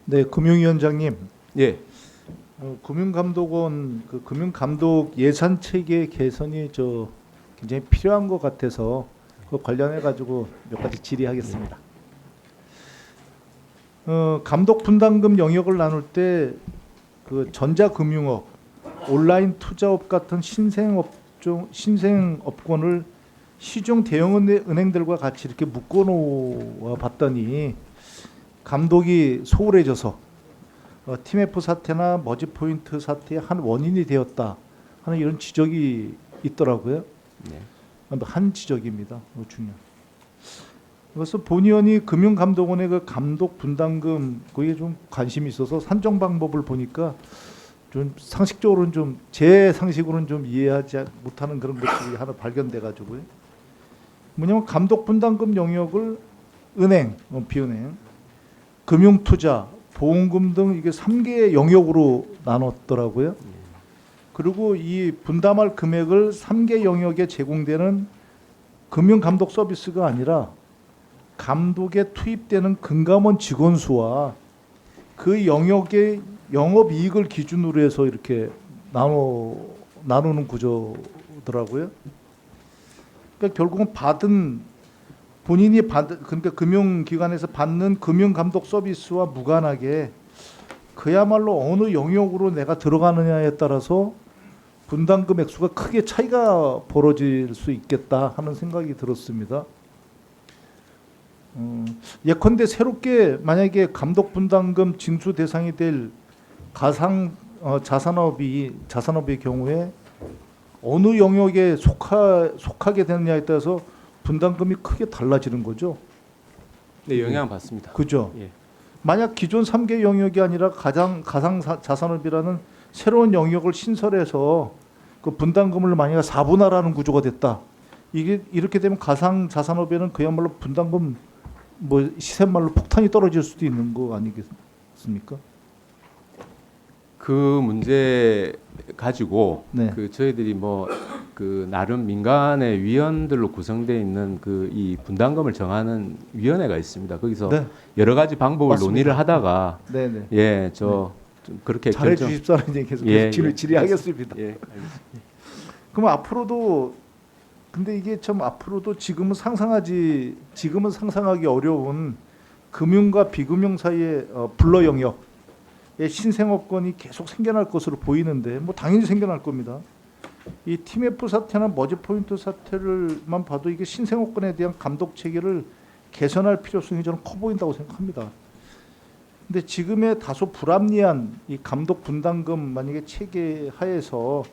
네, 금융위원장님, 예, 금융감독원 그 금융감독 예산 체계 개선이 굉장히 필요한 것 같아서 그 관련해 가지고 몇 가지 질의하겠습니다. 감독 분담금 영역을 나눌 때 그 전자금융업, 온라인 투자업 같은 신생업권을 시중 대형은행들과 같이 이렇게 묶어놓아 봤더니 감독이 소홀해져서 TMF 사태나 머지포인트 사태의 한 원인이 되었다 하는 이런 지적이 있더라고요. 네. 한 지적입니다. 중요한. 그래서 본 의원이 금융감독원의 그 감독 분담금 거기에 좀 관심이 있어서 산정 방법을 보니까 좀 상식적으로는 좀 제 상식으로는 좀 이해하지 못하는 그런 것들이 하나 발견돼 가지고요. 뭐냐면 감독 분담금 영역을 은행, 비은행, 금융투자, 보험금 등 이게 3개의 영역으로 나눴더라고요. 그리고 이 분담할 금액을 3개 영역에 제공되는 금융감독 서비스가 아니라 감독에 투입되는 금감원 직원 수와 그 영역의 영업이익을 기준으로 해서 이렇게 나누는 구조더라고요. 그러니까 결국은 그러니까 금융기관에서 받는 금융감독 서비스와 무관하게 그야말로 어느 영역으로 내가 들어가느냐에 따라서 분담금 액수가 크게 차이가 벌어질 수 있겠다 하는 생각이 들었습니다. 예컨대 새롭게 만약에 감독 분담금 징수 대상이 될 가상 자산업의 경우에 어느 영역에 속하게 되느냐에 따라서 분담금이 크게 달라지는 거죠. 네, 영향 받습니다. 그죠? 예. 만약 기존 3개 영역이 아니라 가상 자산업이라는 새로운 영역을 신설해서 그 분담금을 만약 4분할하는 구조가 됐다. 이게 이렇게 되면 가상 자산업에는 그야말로 분담금 시세말로 폭탄이 떨어질 수도 있는 거 아니겠습니까? 그 문제 가지고 네. 그 저희들이 그 나름 민간의 위원들로 구성되어 있는 그 이 분담금을 정하는 위원회가 있습니다. 거기서 네. 여러 가지 방법을 맞습니다. 논의를 하다가 네네. 예, 좀 그렇게 잘해 주십사는 얘기 계속 질의하겠습니다. 예, 알겠습니다. 그럼 앞으로도 근데 이게 참 앞으로도 지금은 상상하기 어려운 금융과 비금융 사이의 블러 영역의 신생업권이 계속 생겨날 것으로 보이는데 당연히 생겨날 겁니다. 이 TMF 사태나 머지포인트 사태를만 봐도 이게 신생업권에 대한 감독 체계를 개선할 필요성이 저는 커 보인다고 생각합니다. 근데 지금의 다소 불합리한 이 감독 분담금 만약에 체계 하에서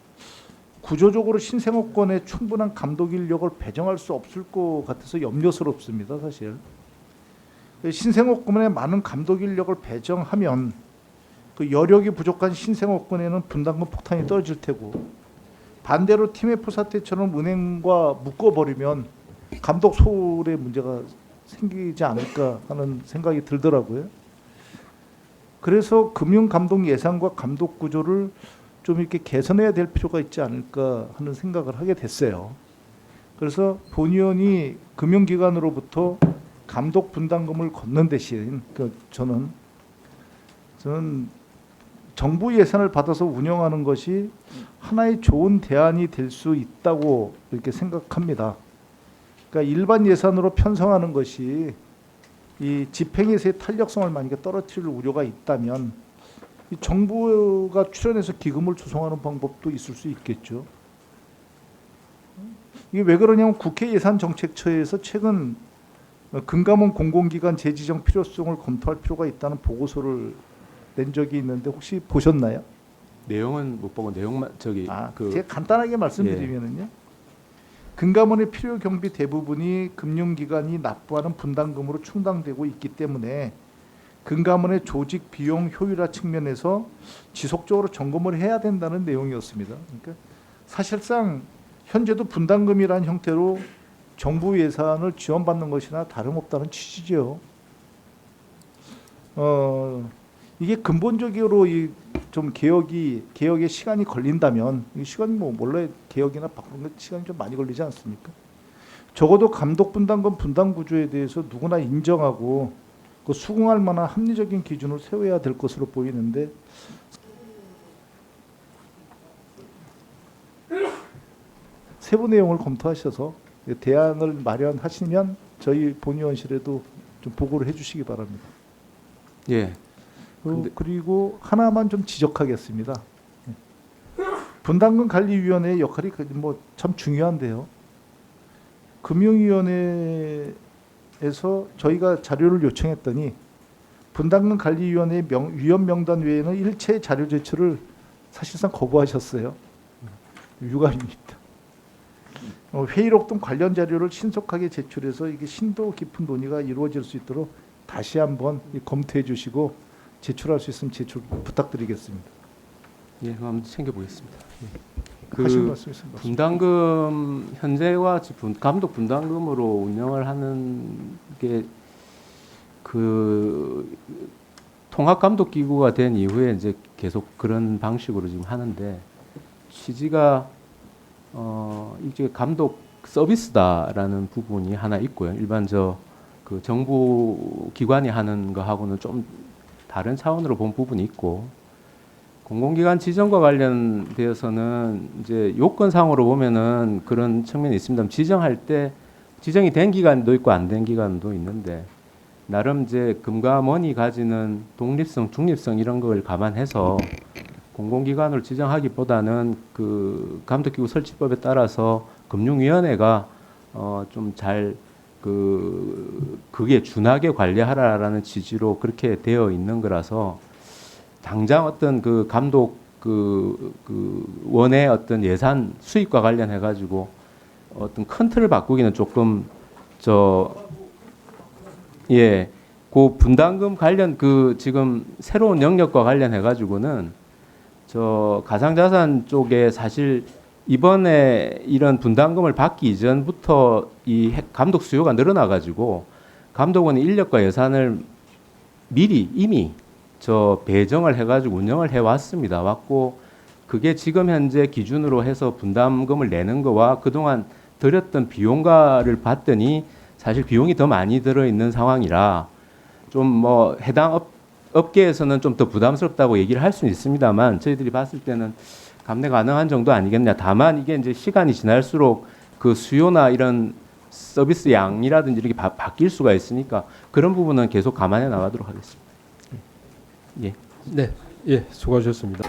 구조적으로 신생업권에 충분한 감독 인력을 배정할 수 없을 것 같아서 염려스럽습니다. 사실 신생업권에 많은 감독 인력을 배정하면 그 여력이 부족한 신생업권에는 분담금 폭탄이 떨어질 테고 반대로 TMF 사태처럼 은행과 묶어버리면 감독 소홀의 문제가 생기지 않을까 하는 생각이 들더라고요. 그래서 금융감독 예산과 감독 구조를 좀 이렇게 개선해야 될 필요가 있지 않을까 하는 생각을 하게 됐어요. 그래서 본 의원이 금융기관으로부터 감독 분담금을 걷는 대신 저는 정부 예산을 받아서 운영하는 것이 하나의 좋은 대안이 될 수 있다고 이렇게 생각합니다. 그러니까 일반 예산으로 편성하는 것이 이 집행에서의 탄력성을 만약에 떨어뜨릴 우려가 있다면 이 정부가 출연해서 기금을 조성하는 방법도 있을 수 있겠죠. 이게 왜 그러냐면 국회 예산정책처에서 최근 금감원 공공기관 재지정 필요성을 검토할 필요가 있다는 보고서를 낸 적이 있는데 혹시 보셨나요? 내용은 못 보고 내용만 제가 간단하게 말씀드리면은요. 금감원의 필요 경비 대부분이 금융기관이 납부하는 분담금으로 충당되고 있기 때문에 금감원의 조직 비용 효율화 측면에서 지속적으로 점검을 해야 된다는 내용이었습니다. 그러니까 사실상 현재도 분담금이라는 형태로 정부 예산을 지원받는 것이나 다름없다는 취지죠. 이게 근본적으로 좀 개혁의 시간이 걸린다면 이 시간이 원래 개혁이나 바꾸는 시간이 좀 많이 걸리지 않습니까? 적어도 감독 분담금 분담 구조에 대해서 누구나 인정하고 그 수긍할 만한 합리적인 기준을 세워야 될 것으로 보이는데 세부 내용을 검토하셔서 대안을 마련하시면 저희 본의원실에도 좀 보고를 해주시기 바랍니다. 예. 그리고 하나만 좀 지적하겠습니다. 분담금 관리위원회의 역할이 뭐 참 중요한데요. 금융위원회에서 저희가 자료를 요청했더니 분담금 관리위원회 위원 명단 외에는 일체 자료 제출을 사실상 거부하셨어요. 유감입니다. 회의록 등 관련 자료를 신속하게 제출해서 이게 심도 깊은 논의가 이루어질 수 있도록 다시 한번 검토해 주시고 제출할 수 있으면 제출 부탁드리겠습니다. 예, 한번 챙겨보겠습니다. 하신 그 말씀 있으면 말씀. 분담금 현재와 감독 분담금으로 운영을 하는 게 그 통합 감독 기구가 된 이후에 이제 계속 그런 방식으로 지금 하는데 취지가 이제 감독 서비스다라는 부분이 하나 있고요. 일반 그 정부 기관이 하는 거하고는 좀 다른 차원으로 본 부분이 있고, 공공기관 지정과 관련되어서는 이제 요건상으로 보면은 그런 측면이 있습니다. 지정할 때 지정이 된 기관도 있고 안 된 기관도 있는데, 나름 이제 금감원이 가지는 독립성, 중립성 이런 걸 감안해서 공공기관으로 지정하기보다는 그 감독기구 설치법에 따라서 금융위원회가 좀 잘 그게 준하게 관리하라라는 취지로 그렇게 되어 있는 거라서 당장 어떤 그 감독 그 원의 어떤 예산 수입과 관련해 가지고 어떤 큰 틀을 바꾸기는 조금 예, 그 분담금 관련 그 지금 새로운 영역과 관련해 가지고는 가상자산 쪽에 사실 이번에 이런 분담금을 받기 이전부터 이 감독 수요가 늘어나 가지고 감독원이 인력과 예산을 미리 이미 배정을 해가지고 운영을 해왔습니다. 왔고 그게 지금 현재 기준으로 해서 분담금을 내는 거와 그동안 들였던 비용과를 봤더니 사실 비용이 더 많이 들어있는 상황이라 좀 뭐 해당 업계에서는 좀 더 부담스럽다고 얘기를 할 수는 있습니다만 저희들이 봤을 때는 감내 가능한 정도 아니겠냐. 다만 이게 이제 시간이 지날수록 그 수요나 이런 서비스 양이라든지 이렇게 바뀔 수가 있으니까 그런 부분은 계속 감안해 나가도록 하겠습니다. 예. 네, 예, 수고하셨습니다.